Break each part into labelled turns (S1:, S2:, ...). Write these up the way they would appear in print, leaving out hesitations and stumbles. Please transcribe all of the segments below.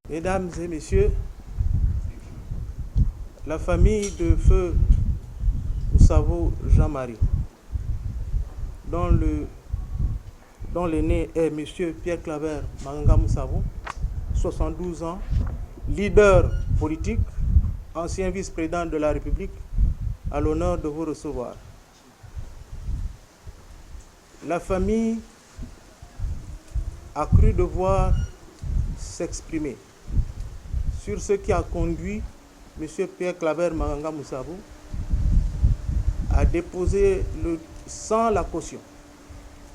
S1: Mesdames et messieurs, la famille de feu Moussabou Jean-Marie, dont l'aîné est M. Pierre Claver Maganga Moussabou, 72 ans, leader politique, ancien vice-président de la République, a l'honneur de vous recevoir. La famille a cru devoir s'exprimer sur ce qui a conduit M. Pierre Claver Maganga Moussabou à déposer sans la caution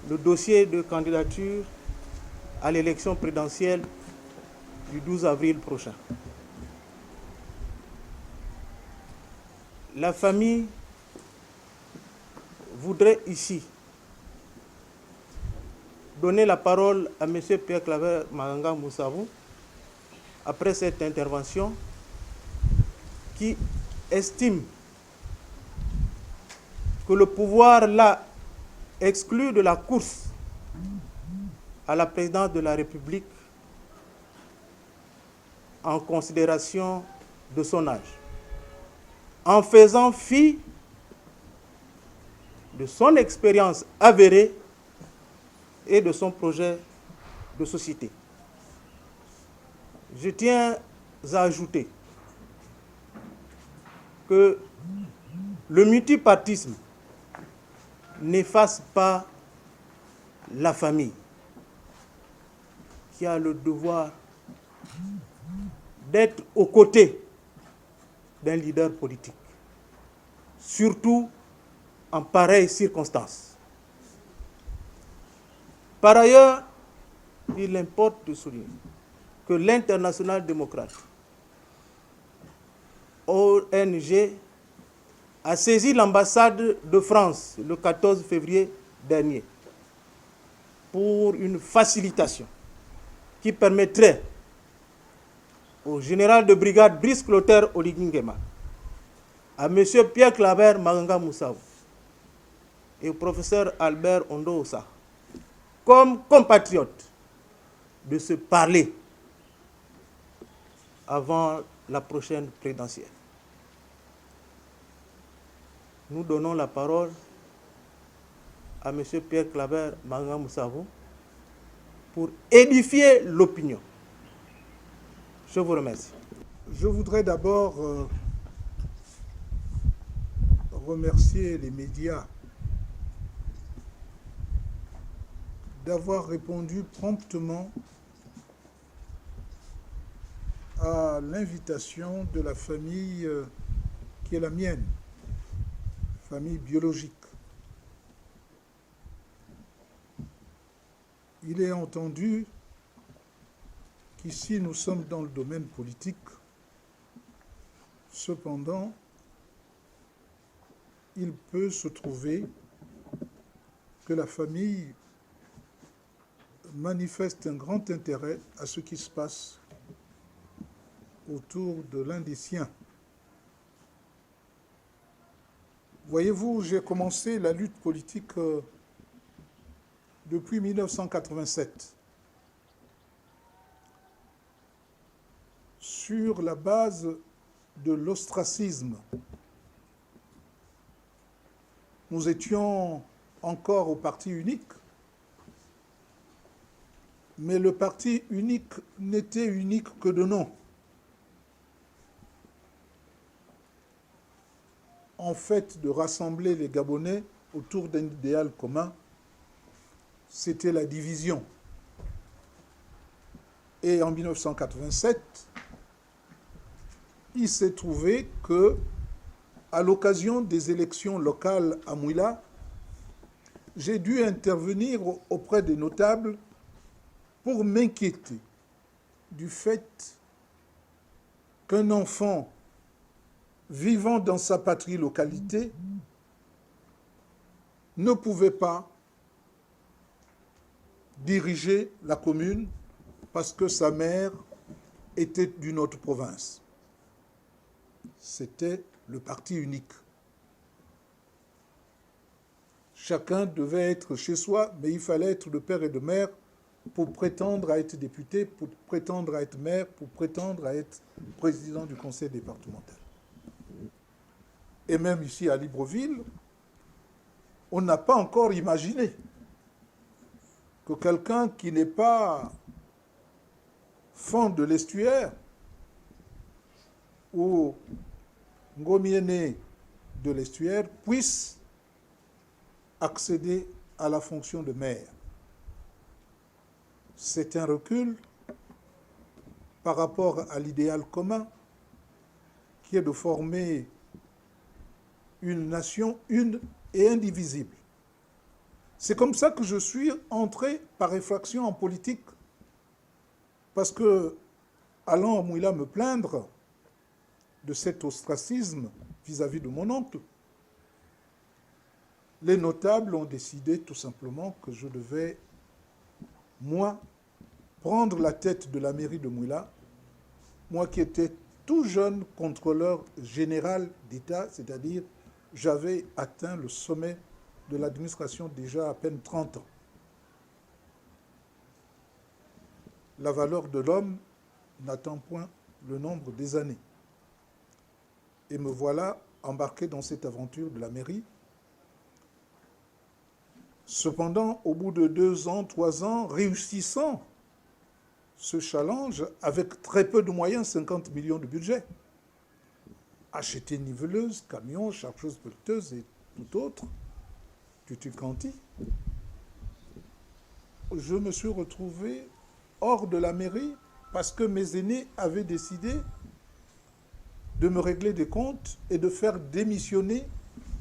S1: le dossier de candidature à l'élection présidentielle du 12 avril prochain. La famille voudrait ici donner la parole à M. Pierre Claver Maganga Moussabou après cette intervention, qui estime que le pouvoir l'a exclu de la course à la présidence de la République en considération de son âge, en faisant fi de son expérience avérée et de son projet de société. Je tiens à ajouter que le multipartisme n'efface pas la famille, qui a le devoir d'être aux côtés d'un leader politique, surtout en pareilles circonstances. Par ailleurs, il importe de souligner que l'Internationale démocrate, ONG, a saisi l'ambassade de France le 14 février dernier pour une facilitation qui permettrait au général de brigade Brice Clotaire Oligui, à M. Pierre Claver Maganga Moussabou et au professeur Albert Ondo Ossa, comme compatriotes, de se parler avant la prochaine présidentielle. Nous donnons la parole à M. Pierre Claver Maganga Moussabou pour édifier l'opinion. Je vous remercie.
S2: Je voudrais d'abord remercier les médias d'avoir répondu promptement à l'invitation de la famille qui est la mienne, famille biologique. Il est entendu qu'ici nous sommes dans le domaine politique. Cependant, il peut se trouver que la famille manifeste un grand intérêt à ce qui se passe autour de l'un des siens. Voyez-vous, j'ai commencé la lutte politique depuis 1987 sur la base de l'ostracisme. Nous étions encore au parti unique, mais le parti unique n'était unique que de nom. En fait, de rassembler les Gabonais autour d'un idéal commun, c'était la division. Et en 1987, il s'est trouvé que, à l'occasion des élections locales à Mouila, j'ai dû intervenir auprès des notables pour m'inquiéter du fait qu'un enfant vivant dans sa patrie localité ne pouvait pas diriger la commune parce que sa mère était d'une autre province. C'était le parti unique. Chacun devait être chez soi, mais il fallait être de père et de mère pour prétendre à être député, pour prétendre à être maire, pour prétendre à être président du conseil départemental. Et même ici à Libreville, on n'a pas encore imaginé que quelqu'un qui n'est pas fan de l'estuaire ou ngomiéné de l'estuaire puisse accéder à la fonction de maire. C'est un recul par rapport à l'idéal commun qui est de former une nation une et indivisible. C'est comme ça que je suis entré par réflexion en politique, parce que, allant à Mouila me plaindre de cet ostracisme vis-à-vis de mon oncle, les notables ont décidé tout simplement que je devais, moi, prendre la tête de la mairie de Mouila, moi qui étais tout jeune contrôleur général d'État, c'est-à-dire j'avais atteint le sommet de l'administration déjà à peine 30 ans. La valeur de l'homme n'attend point le nombre des années. Et me voilà embarqué dans cette aventure de la mairie. Cependant, au bout de 2 ans, 3 ans, réussissant ce challenge avec très peu de moyens, 50 millions de budget, acheter niveleuse, camions, chargeuses pelleteuses et tout autre, tutu-canti, je me suis retrouvé hors de la mairie parce que mes aînés avaient décidé de me régler des comptes et de faire démissionner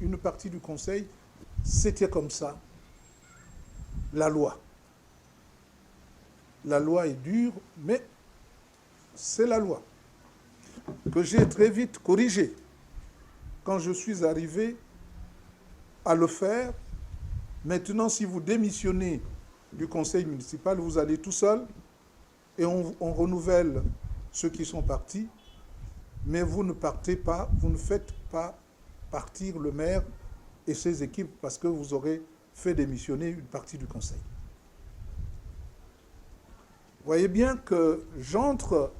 S2: une partie du conseil. C'était comme ça. La loi. La loi est dure, mais c'est la loi que j'ai très vite corrigée. Quand je suis arrivé à le faire, maintenant, si vous démissionnez du conseil municipal, vous allez tout seul et on renouvelle ceux qui sont partis, mais vous ne partez pas, vous ne faites pas partir le maire et ses équipes parce que vous aurez fait démissionner une partie du conseil. Vous voyez bien que j'entre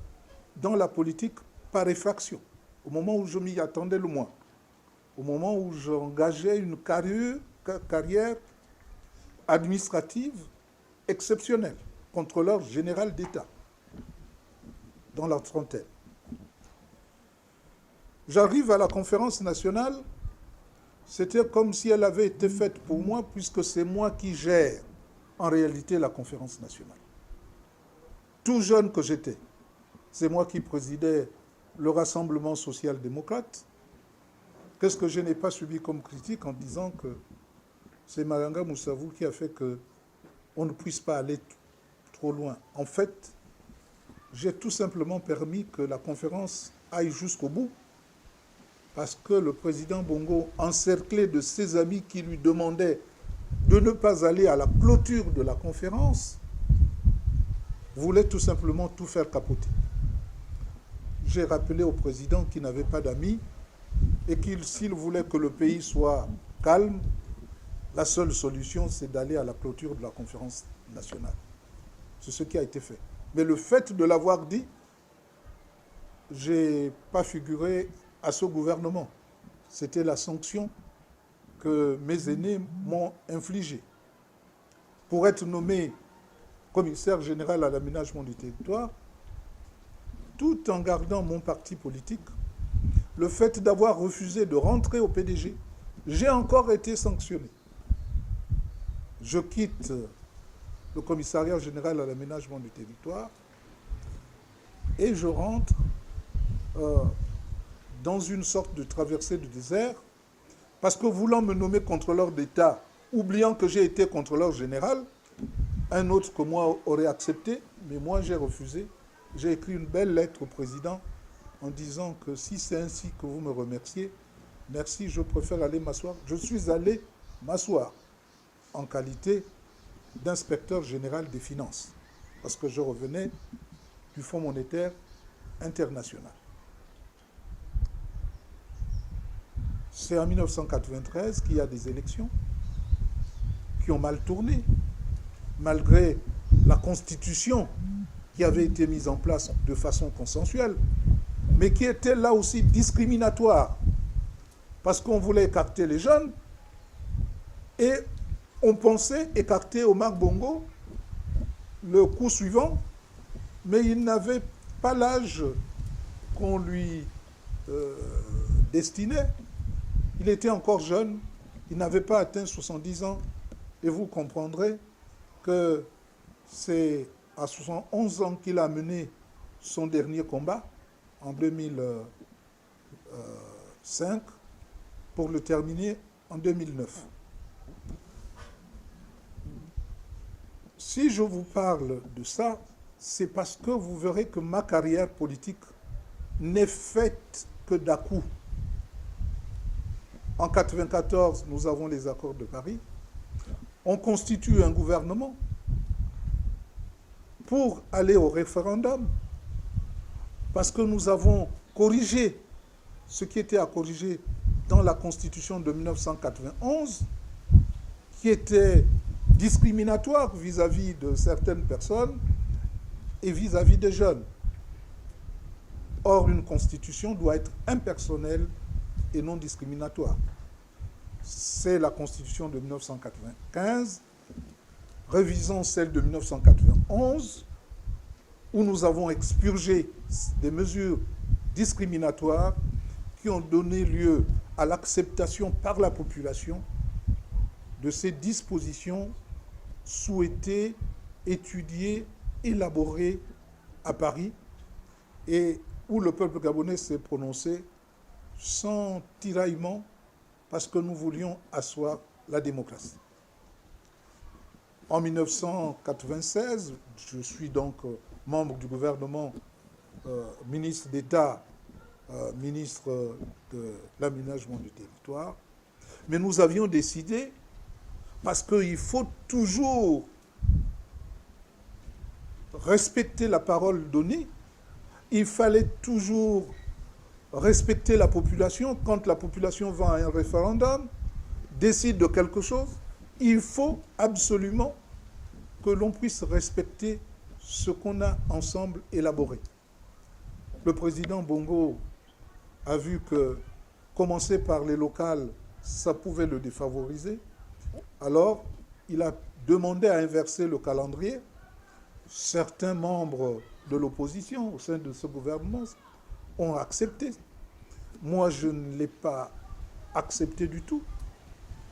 S2: dans la politique par réflexion, au moment où je m'y attendais le moins, au moment où j'engageais une carrière administrative exceptionnelle, contrôleur général d'État, dans la trentaine. J'arrive à la conférence nationale, c'était comme si elle avait été faite pour moi, puisque c'est moi qui gère en réalité la conférence nationale. Tout jeune que j'étais, c'est moi qui présidais le Rassemblement social-démocrate. Qu'est-ce que je n'ai pas subi comme critique en disant que c'est Malanga Moussavou qui a fait qu'on ne puisse pas aller trop loin. En fait, j'ai tout simplement permis que la conférence aille jusqu'au bout, parce que le président Bongo, encerclé de ses amis qui lui demandaient de ne pas aller à la clôture de la conférence, voulait tout simplement tout faire capoter. J'ai rappelé au président qu'il n'avait pas d'amis et qu'il, s'il voulait que le pays soit calme, la seule solution, c'est d'aller à la clôture de la conférence nationale. C'est ce qui a été fait. Mais le fait de l'avoir dit, je n'ai pas figuré à ce gouvernement. C'était la sanction que mes aînés m'ont infligée. Pour être nommé commissaire général à l'aménagement du territoire, tout en gardant mon parti politique, le fait d'avoir refusé de rentrer au PDG, j'ai encore été sanctionné. Je quitte le commissariat général à l'aménagement du territoire et je rentre dans une sorte de traversée du désert parce que voulant me nommer contrôleur d'État, oubliant que j'ai été contrôleur général, un autre que moi aurait accepté, mais moi j'ai refusé. J'ai écrit une belle lettre au président en disant que si c'est ainsi que vous me remerciez, merci, je préfère aller m'asseoir. Je suis allé m'asseoir en qualité d'inspecteur général des finances, parce que je revenais du Fonds monétaire international. C'est en 1993 qu'il y a des élections qui ont mal tourné, malgré la constitution qui avait été mise en place de façon consensuelle, mais qui était là aussi discriminatoire, parce qu'on voulait écarter les jeunes, et on pensait écarter Omar Bongo le coup suivant, mais il n'avait pas l'âge qu'on lui destinait. Il était encore jeune, il n'avait pas atteint 70 ans, et vous comprendrez que c'est à 71 ans qu'il a mené son dernier combat, en 2005, pour le terminer en 2009. Si je vous parle de ça, c'est parce que vous verrez que ma carrière politique n'est faite que d'à-coups. En 1994, nous avons les accords de Paris. On constitue un gouvernement pour aller au référendum, parce que nous avons corrigé ce qui était à corriger dans la Constitution de 1991, qui était discriminatoire vis-à-vis de certaines personnes et vis-à-vis des jeunes. Or, une Constitution doit être impersonnelle et non discriminatoire. C'est la Constitution de 1995, révisant celle de 1991, où nous avons expurgé des mesures discriminatoires qui ont donné lieu à l'acceptation par la population de ces dispositions souhaitées, étudiées, élaborées à Paris, et où le peuple gabonais s'est prononcé sans tiraillement, parce que nous voulions asseoir la démocratie. En 1996, je suis donc membre du gouvernement, ministre d'État, ministre de l'aménagement du territoire, mais nous avions décidé, parce qu'il faut toujours respecter la parole donnée, il fallait toujours respecter la population. Quand la population va à un référendum, décide de quelque chose, il faut absolument que l'on puisse respecter ce qu'on a ensemble élaboré. Le président Bongo a vu que commencer par les locales, ça pouvait le défavoriser. Alors, il a demandé à inverser le calendrier. Certains membres de l'opposition au sein de ce gouvernement ont accepté. Moi, je ne l'ai pas accepté du tout.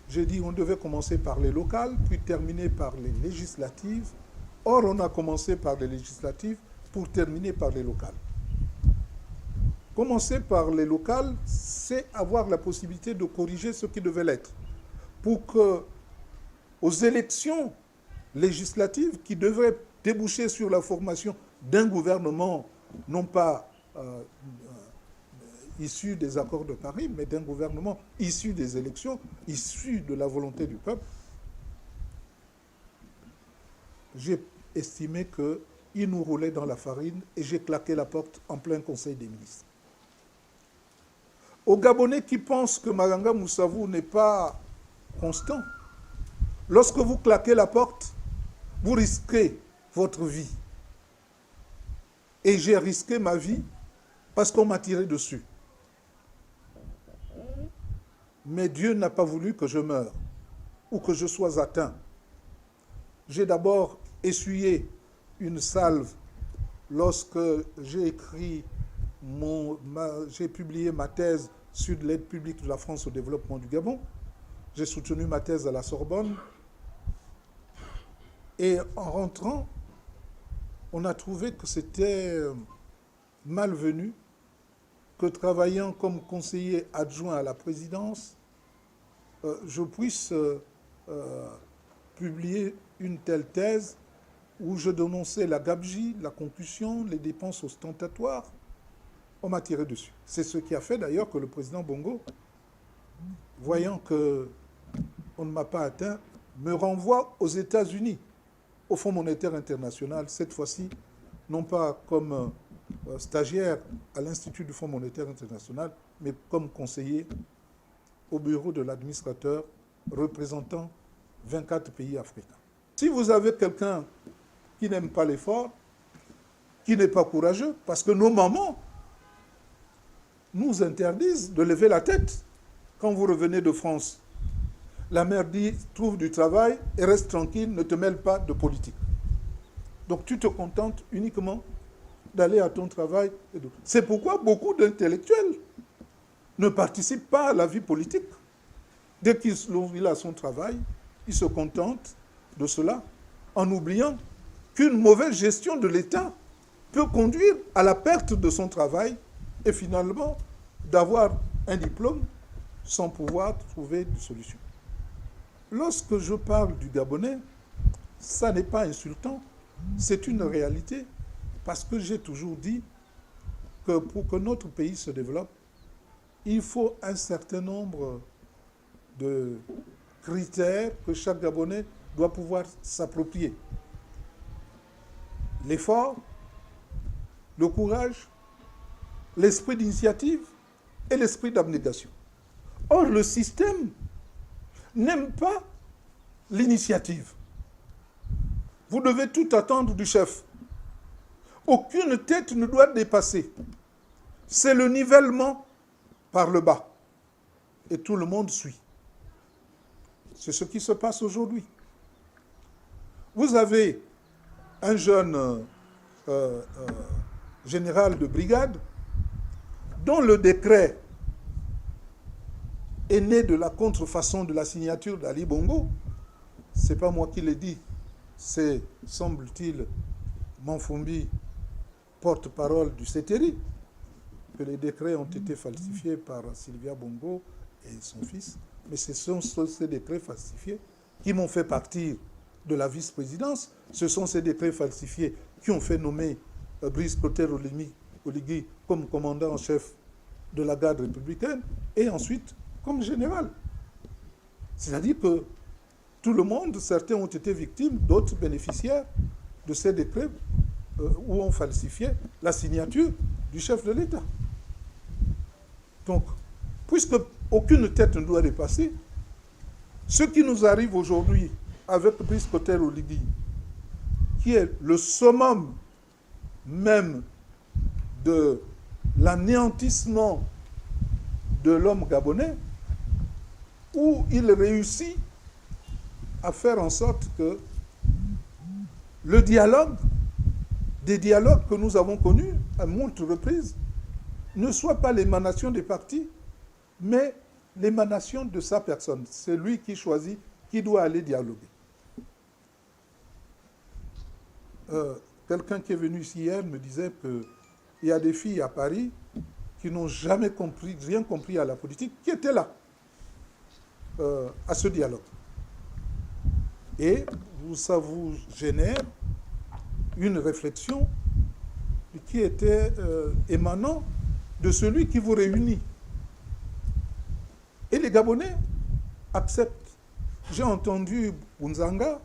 S2: J'ai dit qu'on devait commencer par les locales, puis terminer par les législatives. Or, on a commencé par les législatives pour terminer par les locales. Commencer par les locales, c'est avoir la possibilité de corriger ce qui devait l'être. Pour que, aux élections législatives qui devraient déboucher sur la formation d'un gouvernement, non pas issu des accords de Paris, mais d'un gouvernement issu des élections, issu de la volonté du peuple, j'ai estimé qu'il nous roulait dans la farine et j'ai claqué la porte en plein Conseil des ministres. Aux Gabonais qui pensent que Maganga Moussavou n'est pas constant, lorsque vous claquez la porte, vous risquez votre vie. Et j'ai risqué ma vie parce qu'on m'a tiré dessus. Mais Dieu n'a pas voulu que je meure ou que je sois atteint. J'ai d'abord essuyé une salve lorsque j'ai publié ma thèse sur l'aide publique de la France au développement du Gabon. J'ai soutenu ma thèse à la Sorbonne. Et en rentrant, on a trouvé que c'était malvenu que travaillant comme conseiller adjoint à la présidence, je puisse publier une telle thèse où je dénonçais la gabegie, la concussion, les dépenses ostentatoires. On m'a tiré dessus. C'est ce qui a fait d'ailleurs que le président Bongo, voyant qu'on ne m'a pas atteint, me renvoie aux États-Unis au Fonds monétaire international, cette fois-ci, non pas comme stagiaire à l'Institut du Fonds monétaire international, mais comme conseiller au bureau de l'administrateur représentant 24 pays africains. Si vous avez quelqu'un qui n'aime pas l'effort, qui n'est pas courageux, parce que nos mamans nous interdisent de lever la tête quand vous revenez de France. La mère dit, trouve du travail et reste tranquille, ne te mêle pas de politique. Donc tu te contentes uniquement d'aller à ton travail. C'est pourquoi beaucoup d'intellectuels ne participent pas à la vie politique. Dès qu'il a son travail, il se contente de cela, en oubliant qu'une mauvaise gestion de l'État peut conduire à la perte de son travail et finalement d'avoir un diplôme sans pouvoir trouver de solution. Lorsque je parle du Gabonais, ça n'est pas insultant, c'est une réalité, parce que j'ai toujours dit que pour que notre pays se développe, il faut un certain nombre de critères que chaque Gabonais doit pouvoir s'approprier. L'effort, le courage, l'esprit d'initiative et l'esprit d'abnégation. Or, le système n'aime pas l'initiative. Vous devez tout attendre du chef. Aucune tête ne doit dépasser. C'est le nivellement par le bas. Et tout le monde suit. C'est ce qui se passe aujourd'hui. Vous avez un jeune général de brigade dont le décret est né de la contrefaçon de la signature d'Ali Bongo. Ce n'est pas moi qui l'ai dit, c'est, semble-t-il, Manfumbi, porte-parole du CETERI, que les décrets ont été falsifiés par Sylvia Bongo et son fils. Mais ce sont ces décrets falsifiés qui m'ont fait partir de la vice-présidence. Ce sont ces décrets falsifiés qui ont fait nommer Brice Clotaire Oligui comme commandant en chef de la garde républicaine et ensuite comme général. C'est-à-dire que tout le monde, certains ont été victimes, d'autres bénéficiaires de ces décrets où on falsifiait la signature du chef de l'État. Donc, puisque aucune tête ne doit dépasser, ce qui nous arrive aujourd'hui avec Brice Clotaire Oligui, qui est le summum même de l'anéantissement de l'homme gabonais, où il réussit à faire en sorte que le dialogue, des dialogues que nous avons connus à moult reprises, ne soit pas l'émanation des partis, mais l'émanation de sa personne. C'est lui qui choisit qui doit aller dialoguer. Quelqu'un qui est venu ici hier me disait qu'il y a des filles à Paris qui n'ont jamais compris, rien compris à la politique, qui étaient là, à ce dialogue. Et ça vous génère une réflexion qui était émanant de celui qui vous réunit. Et les Gabonais acceptent. J'ai entendu Bunzanga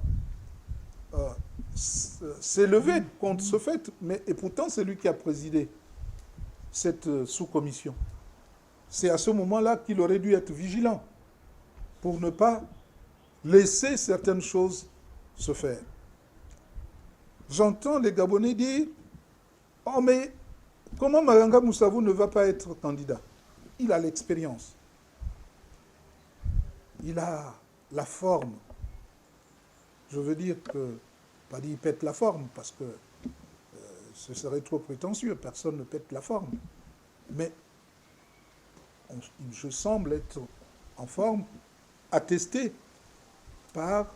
S2: s'élever contre ce fait, et pourtant c'est lui qui a présidé cette sous-commission. C'est à ce moment-là qu'il aurait dû être vigilant pour ne pas laisser certaines choses se faire. J'entends les Gabonais dire « Oh, mais comment Maranga Moussavou ne va pas être candidat? Il a l'expérience. Il a la forme. » Je veux dire que, pas dit il pète la forme, parce que ce serait trop prétentieux, personne ne pète la forme. Mais je semble être en forme, attesté par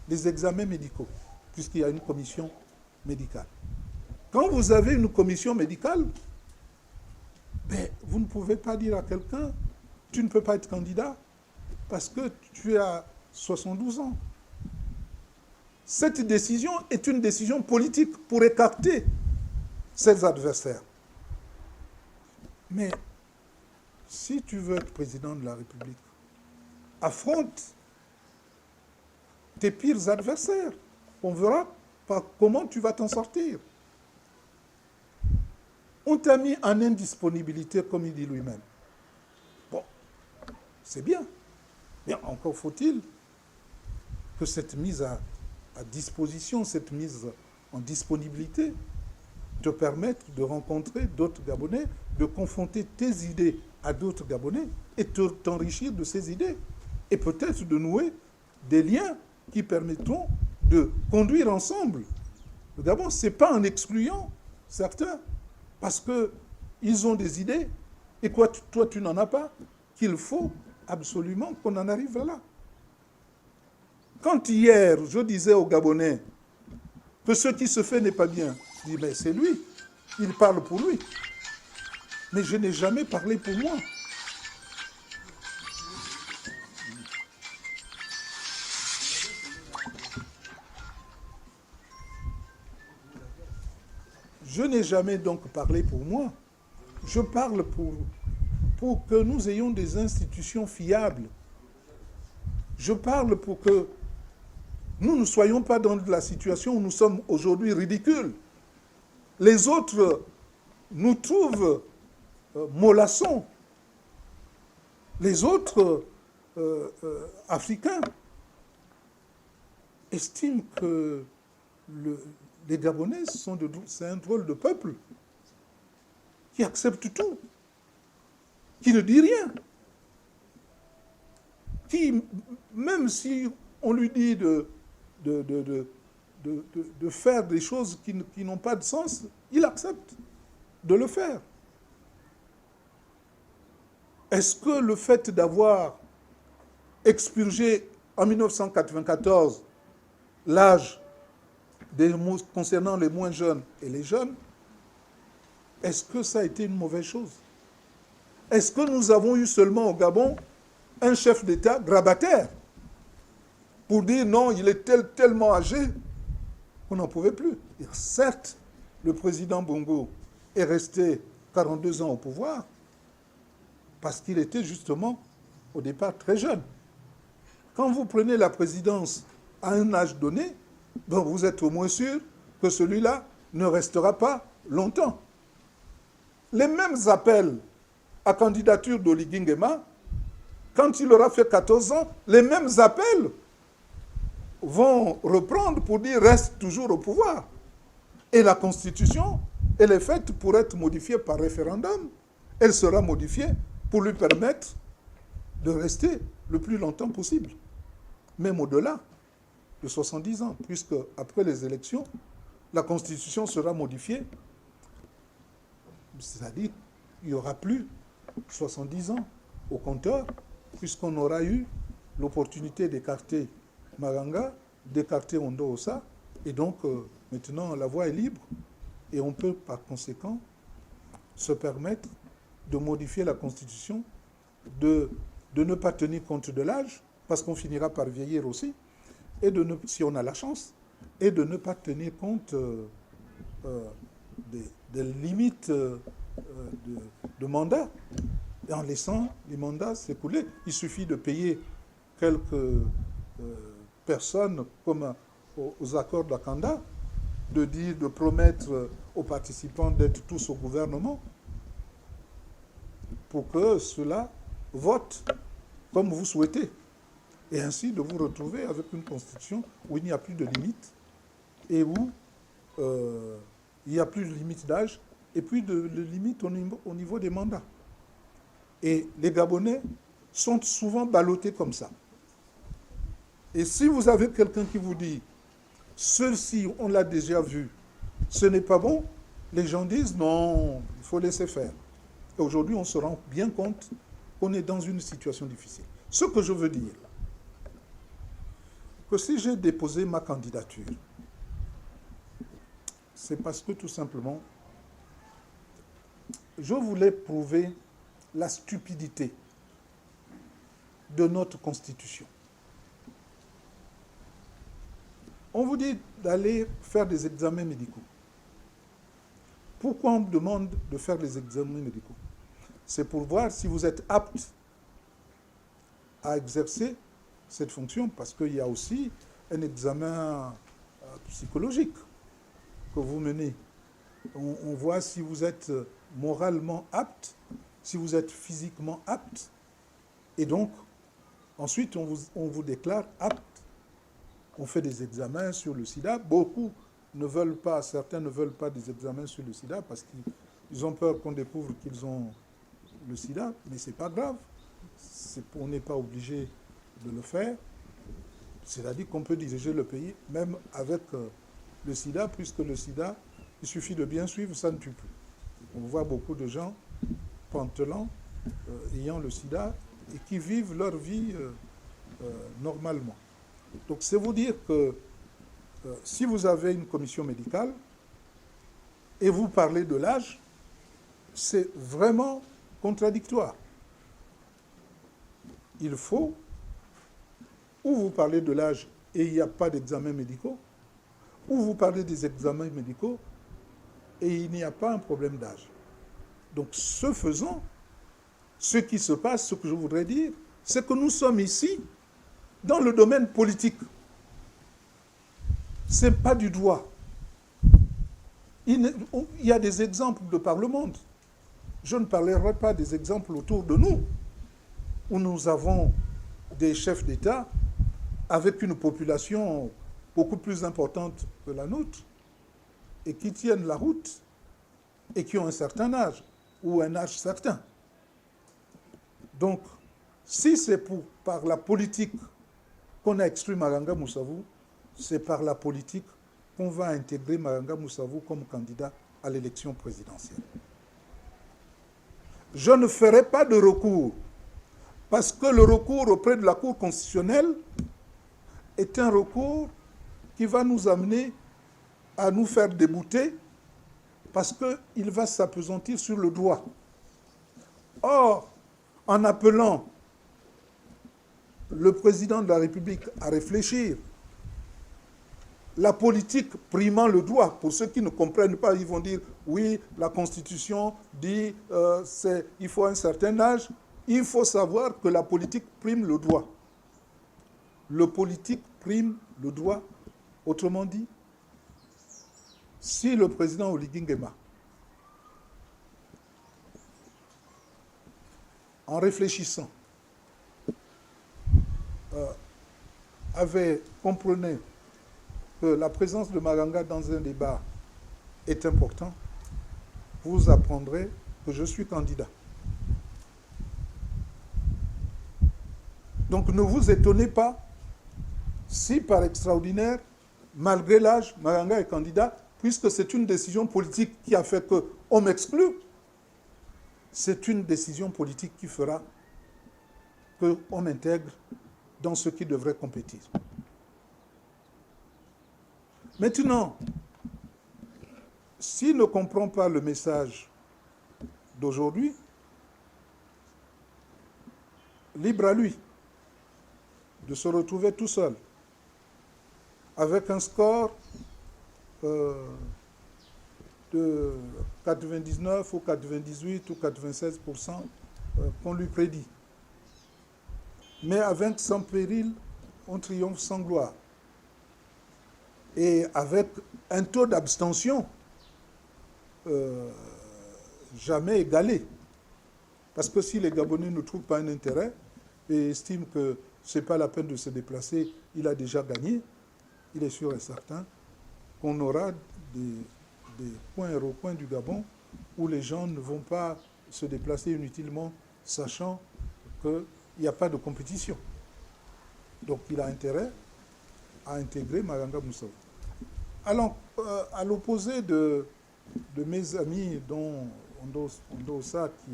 S2: les examens médicaux, puisqu'il y a une commission médicale. Quand vous avez une commission médicale, ben, vous ne pouvez pas dire à quelqu'un « tu ne peux pas être candidat parce que tu as 72 ans ». Cette décision est une décision politique pour écarter ses adversaires. Mais si tu veux être président de la République, affronte tes pires adversaires. On verra comment tu vas t'en sortir. On t'a mis en indisponibilité, comme il dit lui-même. Bon, c'est bien. Mais encore faut-il que cette mise à disposition, cette mise en disponibilité te permette de rencontrer d'autres Gabonais, de confronter tes idées à d'autres Gabonais et t'enrichir de ces idées. Et peut-être de nouer des liens qui permettront de conduire ensemble le Gabon. Ce n'est pas en excluant certains, parce qu'ils ont des idées, et toi tu n'en as pas, qu'il faut absolument qu'on en arrive là. Quand hier, je disais aux Gabonais que ce qui se fait n'est pas bien, je dis, mais c'est lui, il parle pour lui. Mais je n'ai jamais parlé pour moi. Je n'ai jamais donc parlé pour moi. Je parle pour que nous ayons des institutions fiables. Je parle pour que nous ne soyons pas dans la situation où nous sommes aujourd'hui ridicules. Les autres nous trouvent mollassons. Les autres Africains estiment que les Gabonais c'est un drôle de peuple qui accepte tout, qui ne dit rien, qui, même si on lui dit de faire des choses qui n'ont pas de sens, il accepte de le faire. Est-ce que le fait d'avoir expurgé en 1994 l'âge concernant les moins jeunes et les jeunes, est-ce que ça a été une mauvaise chose? Est-ce que nous avons eu seulement au Gabon un chef d'État grabataire pour dire non, il est tellement âgé qu'on n'en pouvait plus? Et certes, le président Bongo est resté 42 ans au pouvoir parce qu'il était justement au départ très jeune. Quand vous prenez la présidence à un âge donné, donc vous êtes au moins sûr que celui-là ne restera pas longtemps. Les mêmes appels à candidature d'Oligui Nguema, quand il aura fait 14 ans, les mêmes appels vont reprendre pour dire reste toujours au pouvoir. Et la Constitution, elle est faite pour être modifiée par référendum. Elle sera modifiée pour lui permettre de rester le plus longtemps possible, même au-delà de 70 ans, puisque après les élections, la Constitution sera modifiée. C'est-à-dire qu'il n'y aura plus 70 ans au compteur, puisqu'on aura eu l'opportunité d'écarter Maganga, d'écarter Ondo Ossa, et donc maintenant la voie est libre, et on peut par conséquent se permettre de modifier la Constitution, de ne pas tenir compte de l'âge, parce qu'on finira par vieillir aussi, et si on a la chance, et de ne pas tenir compte des limites de mandat, et en laissant les mandats s'écouler. Il suffit de payer quelques personnes, comme aux accords d'Akanda, de promettre aux participants d'être tous au gouvernement, pour que ceux-là votent comme vous souhaitez. Et ainsi de vous retrouver avec une constitution où il n'y a plus de limite et où il n'y a plus de limite d'âge et puis de limite au niveau des mandats. Et les Gabonais sont souvent ballottés comme ça. Et si vous avez quelqu'un qui vous dit « ceci, on l'a déjà vu, ce n'est pas bon », les gens disent « non, il faut laisser faire ». Et aujourd'hui, on se rend bien compte qu'on est dans une situation difficile. Ce que je veux dire, que si j'ai déposé ma candidature, c'est parce que tout simplement, je voulais prouver la stupidité de notre Constitution. On vous dit d'aller faire des examens médicaux. Pourquoi on me demande de faire des examens médicaux? C'est pour voir si vous êtes apte à exercer cette fonction, parce qu'il y a aussi un examen psychologique que vous menez. On voit si vous êtes moralement apte, si vous êtes physiquement apte, et donc, ensuite, on vous déclare apte. On fait des examens sur le sida. Beaucoup ne veulent pas, certains ne veulent pas des examens sur le sida parce qu'ils ont peur qu'on découvre qu'ils ont le sida, mais ce n'est pas grave. On n'est pas obligé de le faire. C'est-à-dire qu'on peut diriger le pays même avec le sida, puisque le sida, il suffit de bien suivre, ça ne tue plus. On voit beaucoup de gens pantelants ayant le sida et qui vivent leur vie normalement. Donc c'est vous dire que si vous avez une commission médicale et vous parlez de l'âge, c'est vraiment contradictoire. Il faut, ou vous parlez de l'âge et il n'y a pas d'examens médicaux, ou vous parlez des examens médicaux et il n'y a pas un problème d'âge. Donc ce faisant, ce qui se passe, ce que je voudrais dire, c'est que nous sommes ici dans le domaine politique. Ce n'est pas du droit. Il y a des exemples de par le monde. Je ne parlerai pas des exemples autour de nous, où nous avons des chefs d'État avec une population beaucoup plus importante que la nôtre et qui tiennent la route et qui ont un certain âge ou un âge certain. Donc, si c'est par la politique qu'on a exclu Maranga Moussavou, c'est par la politique qu'on va intégrer Maranga Moussavou comme candidat à l'élection présidentielle. Je ne ferai pas de recours, parce que le recours auprès de la Cour constitutionnelle est un recours qui va nous amener à nous faire débouter, parce qu'il va s'appesantir sur le droit. Or, en appelant le président de la République à réfléchir, la politique primant le droit, pour ceux qui ne comprennent pas, ils vont dire, oui, la Constitution dit il faut un certain âge. Il faut savoir que la politique prime le droit. Le politique prime le droit. Autrement dit, si le président Oligui Nguema, en réfléchissant, comprenait que la présence de Maranga dans un débat est importante, vous apprendrez que je suis candidat. Donc ne vous étonnez pas si par extraordinaire, malgré l'âge, Maranga est candidat, puisque c'est une décision politique qui a fait qu'on m'exclut. C'est une décision politique qui fera qu'on m'intègre dans ce qui devrait compétir. Maintenant, s'il ne comprend pas le message d'aujourd'hui, libre à lui de se retrouver tout seul, avec un score de 99 ou 98 ou 96% qu'on lui prédit. Mais avec sans péril, on triomphe sans gloire. Et avec un taux d'abstention jamais égalé. Parce que si les Gabonais ne trouvent pas un intérêt et estiment que ce n'est pas la peine de se déplacer, il a déjà gagné, il est sûr et certain qu'on aura des coins et recoins du Gabon où les gens ne vont pas se déplacer inutilement, sachant qu'il n'y a pas de compétition. Donc il a intérêt à intégrer Maranga Moussavou. Alors, à l'opposé de mes amis, dont Ondosa, qui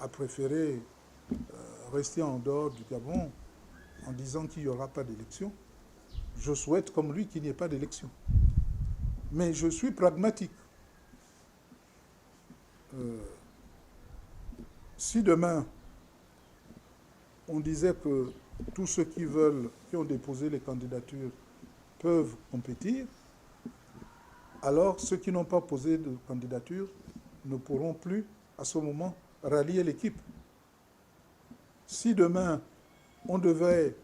S2: a préféré rester en dehors du Gabon en disant qu'il n'y aura pas d'élection, je souhaite, comme lui, qu'il n'y ait pas d'élection. Mais je suis pragmatique. Si demain, on disait que tous ceux qui ont déposé les candidatures peuvent compétir, alors ceux qui n'ont pas posé de candidature ne pourront plus, à ce moment, rallier l'équipe. Si demain, on devait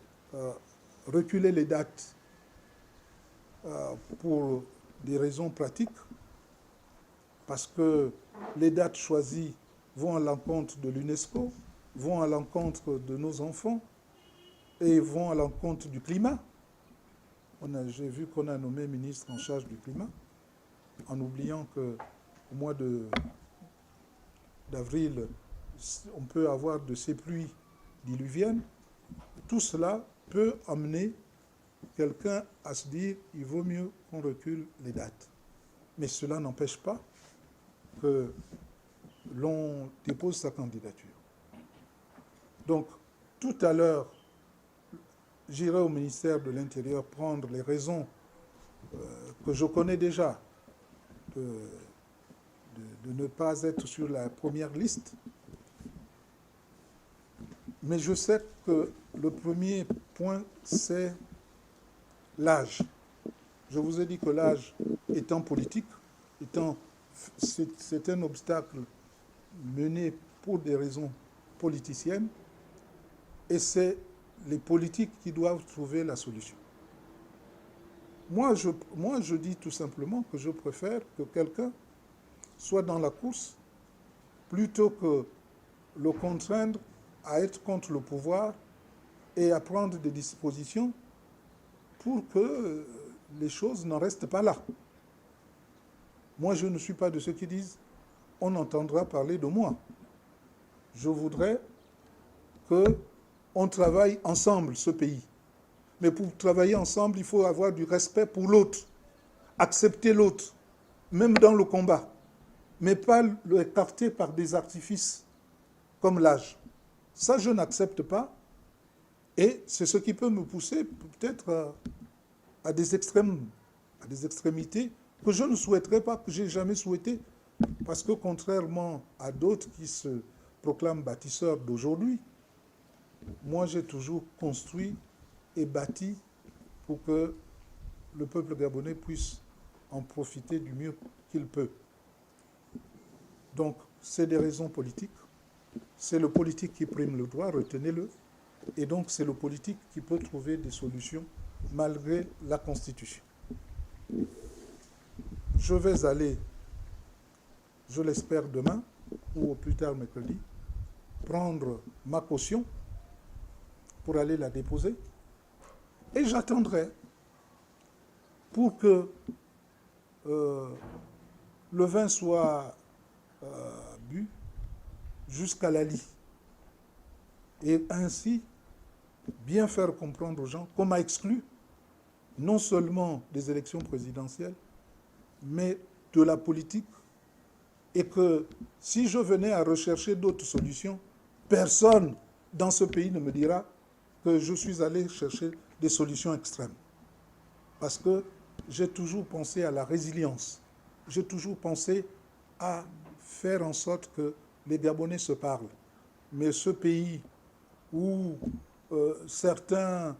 S2: reculer les dates pour des raisons pratiques, parce que les dates choisies vont à l'encontre de l'UNESCO, vont à l'encontre de nos enfants et vont à l'encontre du climat. J'ai vu qu'on a nommé ministre en charge du climat, en oubliant qu'au mois d'avril, on peut avoir de ces pluies diluviennes. Tout cela peut amener quelqu'un à se dire il vaut mieux qu'on recule les dates. Mais cela n'empêche pas que l'on dépose sa candidature. Donc, tout à l'heure, j'irai au ministère de l'Intérieur prendre les raisons que je connais déjà de ne pas être sur la première liste. Mais je sais que le premier point, c'est l'âge. Je vous ai dit que l'âge étant politique, c'est un obstacle mené pour des raisons politiciennes, et c'est les politiques qui doivent trouver la solution. Moi, je dis tout simplement que je préfère que quelqu'un soit dans la course plutôt que le contraindre à être contre le pouvoir et à prendre des dispositions pour que les choses n'en restent pas là. Moi, je ne suis pas de ceux qui disent « on entendra parler de moi ». Je voudrais qu'on travaille ensemble, ce pays. Mais pour travailler ensemble, il faut avoir du respect pour l'autre, accepter l'autre, même dans le combat, mais pas l'écarter par des artifices comme l'âge. Ça, je n'accepte pas, et c'est ce qui peut me pousser peut-être à des extrêmes, à des extrémités que je ne souhaiterais pas, que je n'ai jamais souhaité, parce que contrairement à d'autres qui se proclament bâtisseurs d'aujourd'hui, moi j'ai toujours construit et bâti pour que le peuple gabonais puisse en profiter du mieux qu'il peut. Donc, c'est des raisons politiques. C'est le politique qui prime le droit, retenez-le. Et donc, c'est le politique qui peut trouver des solutions malgré la Constitution. Je vais aller, je l'espère demain, ou au plus tard mercredi, prendre ma caution pour aller la déposer. Et j'attendrai pour que le vin soit bu jusqu'à la lie. Et ainsi, bien faire comprendre aux gens qu'on m'a exclu, non seulement des élections présidentielles, mais de la politique, et que si je venais à rechercher d'autres solutions, personne dans ce pays ne me dira que je suis allé chercher des solutions extrêmes. Parce que j'ai toujours pensé à la résilience. J'ai toujours pensé à faire en sorte que les Gabonais se parlent. Mais ce pays où certains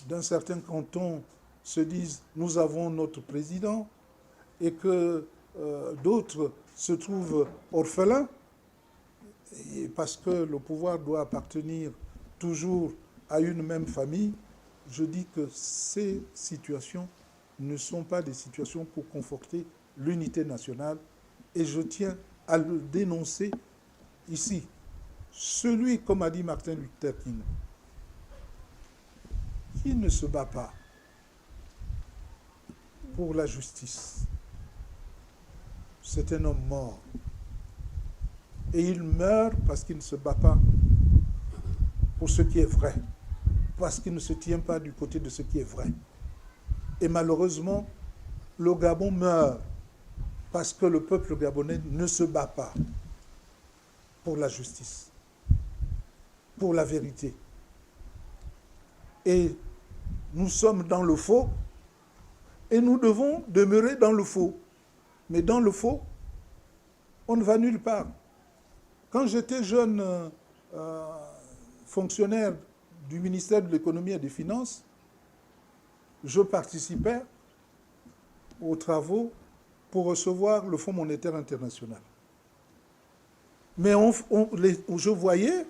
S2: d'un certain canton se disent « nous avons notre président » et que d'autres se trouvent orphelins, et parce que le pouvoir doit appartenir toujours à une même famille, je dis que ces situations ne sont pas des situations pour conforter l'unité nationale, et je tiens à le dénoncer ici. Celui, comme a dit Martin Luther King, qui ne se bat pas pour la justice, c'est un homme mort. Et il meurt parce qu'il ne se bat pas pour ce qui est vrai, parce qu'il ne se tient pas du côté de ce qui est vrai. Et malheureusement, le Gabon meurt parce que le peuple gabonais ne se bat pas pour la justice, pour la vérité. Et nous sommes dans le faux, et nous devons demeurer dans le faux. Mais dans le faux, on ne va nulle part. Quand j'étais jeune fonctionnaire du ministère de l'économie et des finances, je participais aux travaux pour recevoir le Fonds monétaire international. Mais je voyais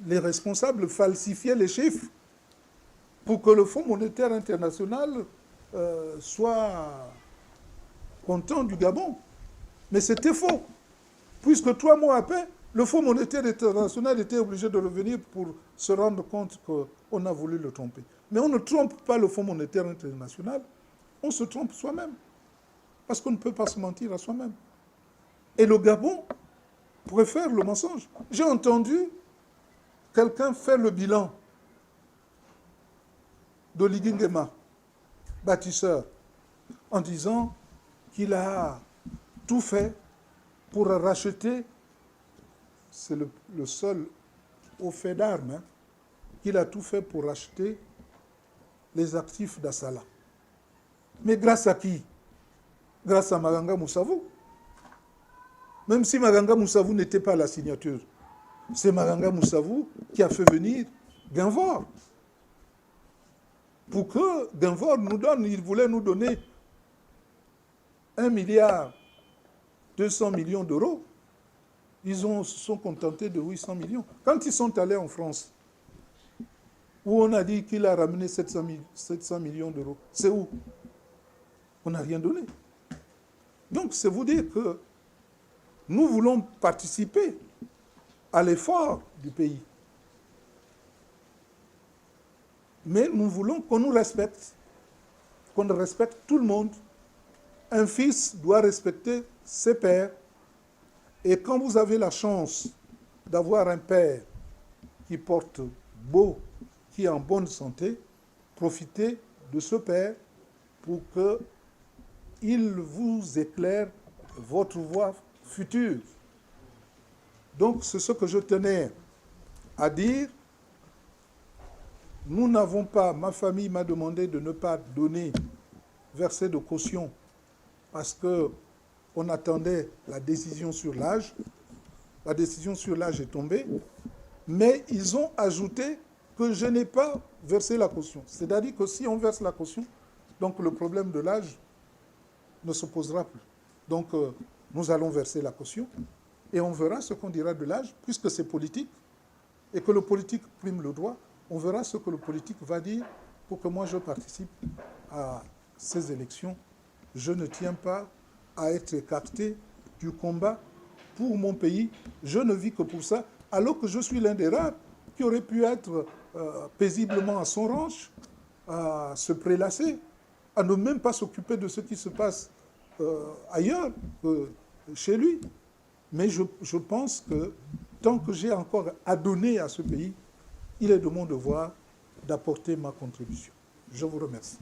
S2: les responsables falsifier les chiffres pour que le Fonds monétaire international soit content du Gabon. Mais c'était faux. Puisque 3 mois après, le Fonds monétaire international était obligé de revenir pour se rendre compte qu'on a voulu le tromper. Mais on ne trompe pas le Fonds monétaire international, on se trompe soi-même. Parce qu'on ne peut pas se mentir à soi-même. Et le Gabon préfère le mensonge. J'ai entendu quelqu'un faire le bilan d'Oligui Nguema, bâtisseur, en disant qu'il a tout fait pour racheter, c'est le seul au fait d'armes, hein, qu'il a tout fait pour racheter les actifs d'Assala. Mais grâce à qui? Grâce à Maganga Moussavou. Même si Maganga Moussavou n'était pas à la signature, c'est Maganga Moussavou qui a fait venir Guinvor. Pour que Guinvor nous donne, il voulait nous donner 1,2 milliard d'euros. Ils se sont contentés de 800 millions. Quand ils sont allés en France, où on a dit qu'il a ramené 700 millions d'euros, c'est où? On n'a rien donné. Donc, c'est vous dire que nous voulons participer à l'effort du pays. Mais nous voulons qu'on nous respecte, qu'on respecte tout le monde. Un fils doit respecter ses pères. Et quand vous avez la chance d'avoir un père qui porte beau, qui est en bonne santé, profitez de ce père pour qu'il vous éclaire votre voie future. Donc, c'est ce que je tenais à dire. Nous n'avons pas, ma famille m'a demandé de ne pas donner, verser de caution, parce qu'on attendait la décision sur l'âge. La décision sur l'âge est tombée, mais ils ont ajouté que je n'ai pas versé la caution. C'est-à-dire que si on verse la caution, donc le problème de l'âge ne se posera plus. Donc, nous allons verser la caution et on verra ce qu'on dira de l'âge, puisque c'est politique, et que le politique prime le droit. On verra ce que le politique va dire pour que moi je participe à ces élections. Je ne tiens pas à être écarté du combat pour mon pays. Je ne vis que pour ça, alors que je suis l'un des rares qui aurait pu être paisiblement à son ranch, à se prélasser, à ne même pas s'occuper de ce qui se passe ailleurs que chez lui. Mais je pense que tant que j'ai encore à donner à ce pays, il est de mon devoir d'apporter ma contribution. Je vous remercie.